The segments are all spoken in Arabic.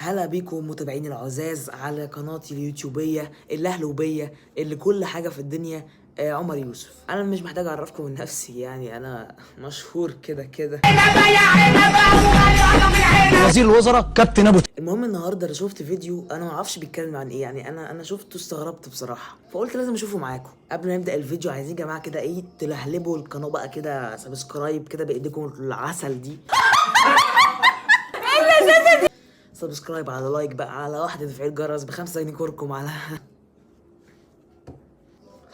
هلا بيكم متابعين العزاز على قناتي اليوتيوبية اللي اهله بيا اللي كل حاجة في الدنيا. عمر يوسف. انا مش محتاج اعرفكم من نفسي، يعني انا مشهور كده كده. وزير الوزراء كابتن ابو. المهم النهارده انا شفت فيديو انا ما اعرفش بيتكلم عن ايه، يعني انا شفته استغربت بصراحه، فقلت لازم اشوفه معاكم. قبل ما نبدا الفيديو عايزين يا جماعه كده ايه تلهلبوا القناه بقى كده، سبسكرايب كده بايديكم العسل دي. سبسكرايب على لايك بقى على واحدة تفعيل جرس ب5 جنيه كوركم على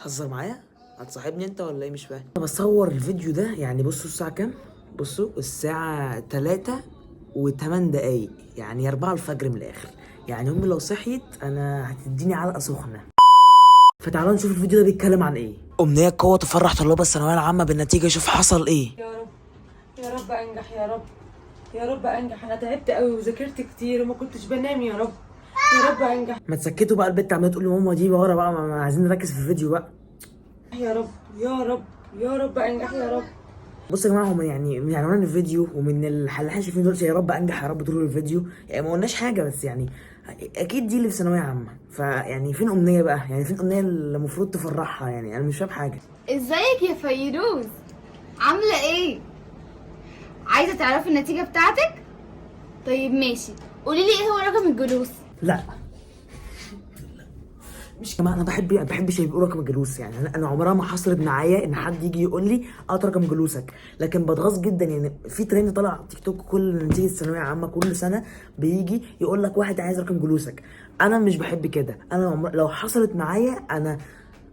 هزر معايا؟ هتصاحبني انت ولا ايه؟ مش فاهم. انا بصور الفيديو ده، يعني بصوا الساعة كام؟ بصوا الساعة 3:08، يعني 4 الفجر من الاخر. يعني امي لو صحيت انا هتديني علقة سخنة. فتعالوا نشوف الفيديو ده بيتكلم عن ايه. امنية قوة تفرح طلاب الثانوية العامة بالنتيجة. شوف حصل ايه. يا رب يا رب انجح يا رب، يا رب انجح. انا تعبت قوي وذاكرت كتير وما كنتش بنام. يا رب يا رب انجح. ما تسكتوا بقى، البت عمالة تقول لماما دي ورا بقى، ما عايزين نركز في الفيديو بقى. يا رب يا رب يا رب انجح يا رب. بصوا يا جماعه، هم يعني من الفيديو ومن اللي احنا شايفين دول يا رب انجح يا رب طول الفيديو، يعني ما قلناش حاجه، بس يعني اكيد دي اللي في ثانويه عامه. فيعني فين امنيه بقى؟ يعني فين امنيه اللي المفروض تفرحها؟ يعني انا مش فاهم حاجه. ازيك يا فيروز؟ عاملة ايه؟ عايزة تعرفي النتيجة بتاعتك؟ طيب ماشي، قوليلي ايه هو رقم الجلوس؟ لا مش كمان، انا بحبش يبقوا رقم جلوس. يعني انا عمرها ما حصلت معايا ان حد يجي يقول لي رقم جلوسك، لكن بتغاظ جدا. يعني في ترند طالع على تيك توك كل نتيجه ثانويه عامه كل سنه بيجي يقول لك واحد عايز رقم جلوسك. انا مش بحب كده. انا لو حصلت معايا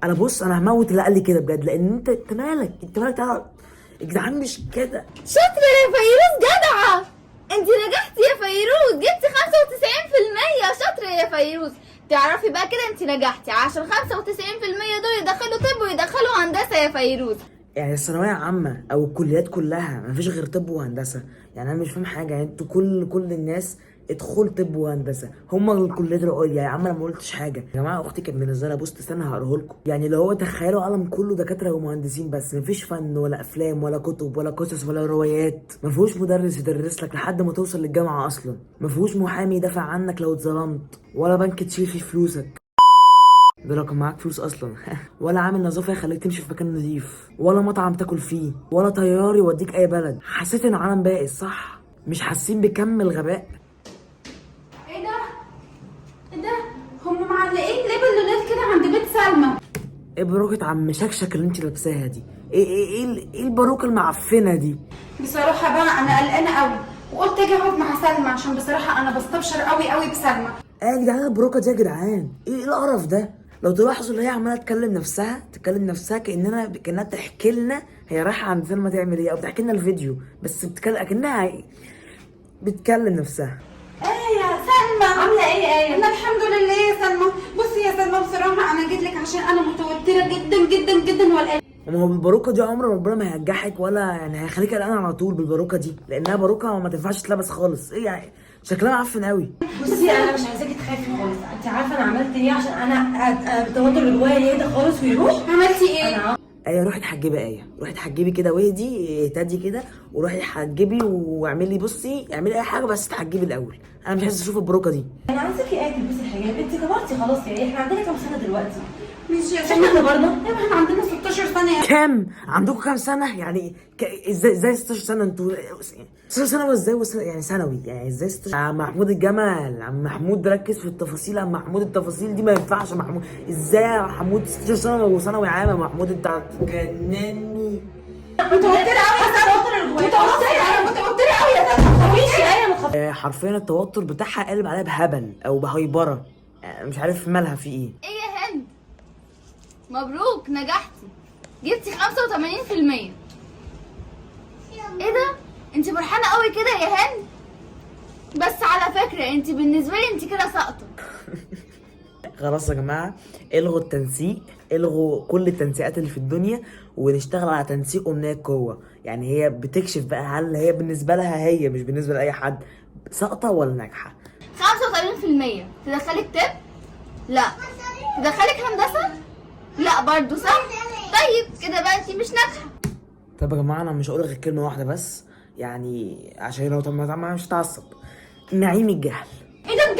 انا بص، انا هموت اللي قال لي كده بجد، لان انت مالك تعرف يا جدعان مش كده. شاطرة يا فيروز، جدعة. انت نجحتي يا فيروز، جبتي 95%. شاطرة يا فيروز. تعرفي بقى كده انت نجحتي عشان 95% دول يدخلوا طب ويدخلوا هندسة يا فيروز. يعني الثانويه عامه او الكليات كلها مفيش غير طب وهندسه؟ يعني انا مش فاهم حاجه. يعني انتوا كل الناس ادخل طب وهندسه، هما الكليات العليا. يا عم انا ما قلتش حاجه يا جماعه. اختي كانت منزله بوست، استنى هقراه لكم. يعني اللي هو تخيلوا عالم كله دكاتره ومهندسين بس، مفيش فن ولا افلام ولا كتب ولا قصص ولا روايات، مفيهوش مدرس يدرس لك لحد ما توصل للجامعه اصلا، مفيهوش محامي يدافع عنك لو اتظلمت، ولا بنك تشيل فيه فلوسك ده لو كان معاك فلوس اصلا ولا عامل نظافه يخليك تمشي في مكان نظيف، ولا مطعم تاكل فيه، ولا طيار يوديك اي بلد. حسيت ان عالم بائس، صح؟ مش حاسين بكم الغباء؟ ايه ده؟ ايه ده؟ هم معلقين ليه باللولات كده عند بيت سلمى؟ ايه باروكة عم شكشك اللي انت لابساها دي؟ ايه الباروكه المعفنه دي؟ بصراحة بقى انا قلقانة قوي، وقلت اجي اقعد مع سلمى عشان بصراحة انا بستبشر قوي بسلمى. ايه يا جدعان الباروكه دي يا جدعان؟ ايه القرف ده؟ لو تلاحظوا اللي هي عماله تكلم نفسها كانها تحكي لنا هي رايحه عند سلمى تعمل ايه، او بتحكي لنا الفيديو بس كانها بتكلم نفسها. ايه يا سلمى عاملة ايه؟ انا الحمد لله يا سلمى. بصي يا سلمى بصراحة انا جيت لك عشان انا متوترة جدا وقلقانة. وما هو بالباروكه دي عمر ربنا ما هينجحك، ولا يعني هيخليك قلقان على طول بالباروكه دي، لانها باروكه ما تنفعش تلبس خالص. ايه يعني شكلها معفن قوي. بصي انا مش عايزاكي تخافي خالص. انت عارفه انا عملت ايه عشان انا التوتر اللي جوايا يهدى خالص ويروح؟ عملتي ايه؟ ايه روحي اتحجبي، روحي اتحجبي كده واهدي اهتدي كده، وروحي اتحجبي واعملي بصي اعملي اي حاجه بس اتحجبي الاول. انا مش عايزه اشوف الباروكه دي. انا عايزاكي ايه تلبسي الحجاب؟ انت كبرتي خلاص. يعني احنا عندنا كام سنه دلوقتي؟ مش يا احنا سلمى برضه ايوه احنا عندنا 16 سنة. كام عندكم؟ كام سنه يعني؟ ازاي 16 سنه انتوا؟ 16 سنه وازاي يعني ثانوي؟ يعني ازاي 16؟ عم محمود الجمل، عم محمود ركز في التفاصيل. عم محمود التفاصيل دي ما ينفعش. محمود ازاي يا محمود 16 سنه وثانوي عام؟ يا محمود انت هتجنني. متوترة قوي يا سلمى، متوترة قوي يا سلمى. حرفيا التوتر بتاعها قلب عليها بهبل او بهيبره. مش عارف مالها في ايه. ايه يا هند؟ مبروك نجحتي، جبتي 85%. ايه ده؟ انت فرحانة قوي كده يا هند؟ بس على فكرة انت بالنسبة لي انت كده ساقطة. خلاص يا جماعه، الغوا التنسيق، الغوا كل التنسيقات اللي في الدنيا، ونشتغل على تنسيق امنيه قوه. يعني هي بتكشف بقى هل هي بالنسبه لها، هي مش بالنسبه لاي حد، ساقطه ولا ناجحه. 85% تدخلك طب؟ لا. تدخلك هندسة؟ لا برضو، صح؟ طيب كده بقى انت مش ناجحة. طب يا جماعه انا مش هقول غير كلمه واحده بس، يعني عشان لو طب مش هتعصب. نعيم الجهل. ايه ده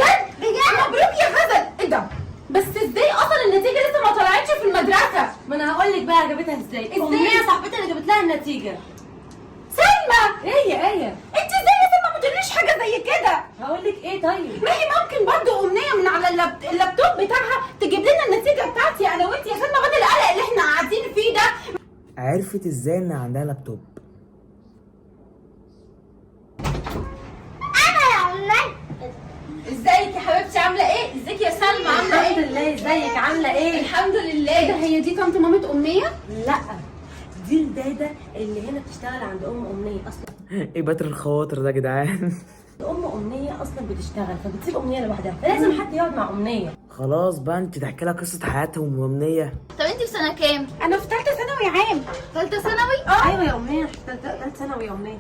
كده. بس ازاي اصلا النتيجه لسه ما طلعتش في المدرسه؟ ما انا هقول لك بقى جابتها ازاي. امنيه صاحبتي اللي جابت لها النتيجه. سلمى، ايه انت ازاي يا سلمى ما تقوليش حاجه زي كده؟ هقول لك ايه طيب. ما هي ممكن برضه امنيه من على اللابتوب بتاعها تجيب لنا النتيجه بتاعتي انا وانت يا سلمى، بدل القلق اللي احنا قاعدين فيه ده. عرفت ازاي ان عندها لابتوب؟ ازيك يا حبيبتي عامله ايه؟ ازيك يا سلمى عامله الحمد ايه؟ لله. ازيك عامله ايه؟ الحمد لله. ده هي دي طنط مامة امنيه؟ لا دي الداده اللي هنا بتشتغل عند امنيه اصلا. ايه بتر الخواطر ده يا جدعان؟ امنيه اصلا بتشتغل فبتسيب امنيه لوحدها، فلازم حد يقعد مع امنيه. خلاص بقى انت تحكي لها قصه حياتهم وامنيه. طب انت في سنه كام؟ انا في ثالثه ثانوي عام. ثالثه ثانوي؟ ايوه يا امنيه، ثالثه ثانوي يا امنيه.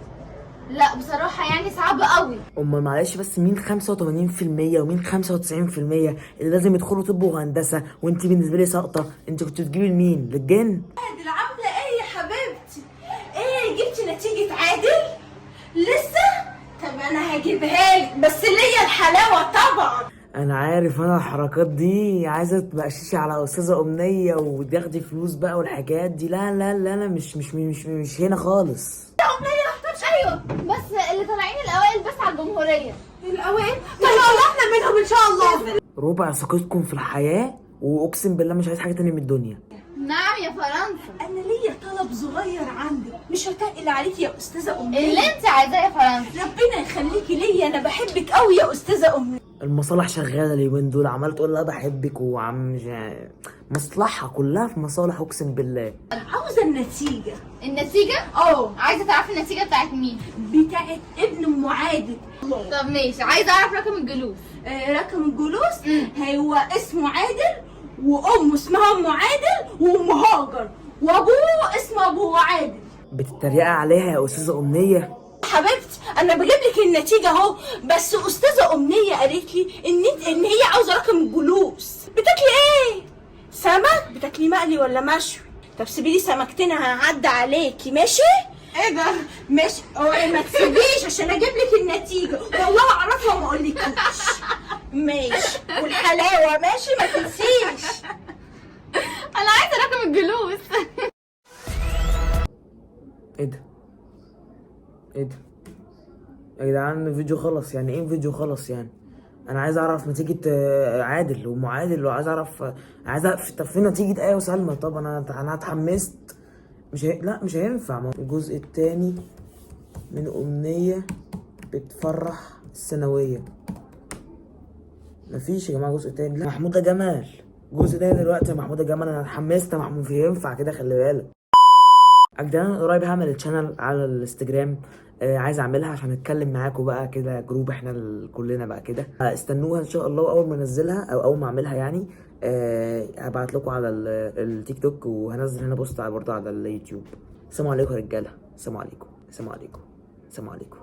لا بصراحه يعني صعب قوي. امال معلش بس مين 85% ومين 95% اللي لازم يدخلوا طب وهندسه وانت بالنسبه لي ساقطه؟ انت كنت بتجيبي لمين؟ للجن؟ عادل عامله ايه يا حبيبتي؟ ايه جبتي نتيجه عادل؟ لسه؟ طب انا هجيبها لك بس ليا الحلاوه طبعا. انا عارف انا الحركات دي عايزه تبقششي على استاذه امنيه وتاخدي فلوس بقى والحاجات دي. لا لا لا انا مش هنا خالص. ايوه بس اللي طالعين الاوائل بس على الجمهوريه. الاوائل؟ طب احنا منهم ان شاء الله. ربع ثقتكم في الحياه واقسم بالله مش عايز حاجه تانية من الدنيا. نعم يا فرنسا. انا ليا طلب صغير عندك، مش هتقل عليكي يا استاذه امنيه. اللي انت عايزاه يا فرنسا. ربنا يخليكي ليا، انا بحبك قوي يا استاذه امنيه. المصالح شغاله اليومين دول، عماله تقول لها بحبك وعم مصلحه كلها في مصالح اقسم بالله. عاوزه النتيجه. النتيجه؟ عايزه تعرفي النتيجه بتاعت مين؟ بتاعت ابن ام عادل. طب ماشي، عايزه اعرف رقم الجلوس. رقم الجلوس هو اسمه عادل، وامه اسمها ام عادل، وام هاجر، وابوه اسمه ابو عادل. بتتريقي عليها يا استاذه امنيه؟ حبيبتي انا بجيب لك النتيجه اهو، بس استاذه امنيه قالت لي ان هي عاوزه رقم الجلوس. بتاكلي ايه؟ سمك؟ بتاكلي مقلي ولا مشوي؟ طب سيبي لي سمكتين هعدي عليكي ماشي؟ ايه ده؟ ماشي. اوعي ما تسيبيش عشان اجيب لك النتيجه، والله اعرفها وما اقولكيش. ماشي. والحلاوه ماشي ما تنسيش. انا عايزه رقم الجلوس. ايه ده؟ ايه ده؟ يا جدعان الفيديو خلص. يعني ايه فيديو خلص يعني؟ انا عايز اعرف نتيجة عادل وام عادل، وعايز اعرف طب فين نتيجة ايه وسلمى؟ طب انا اتحمست. لا مش هينفع. الجزء التاني من امنية بتفرح الثانوية. مفيش يا جماعة جزء تاني. لا محمودة جمال جزء تاني دلوقتي يا محمودة جمال. انا اتحمست يا محمود. مش هينفع كده خلي بالك. اجدان قريب هعمل الشانل على الانستجرام. عايز اعملها عشان اتكلم معاكم بقى كده جروب احنا كلنا بقى كده. استنوها ان شاء الله. اول ما انزلها او اول ما اعملها يعني هبعت لكم على التيك توك، وهنزل هنا بوست برضه على اليوتيوب. السلام عليكم يا رجاله. السلام عليكم. السلام عليكم. السلام عليكم.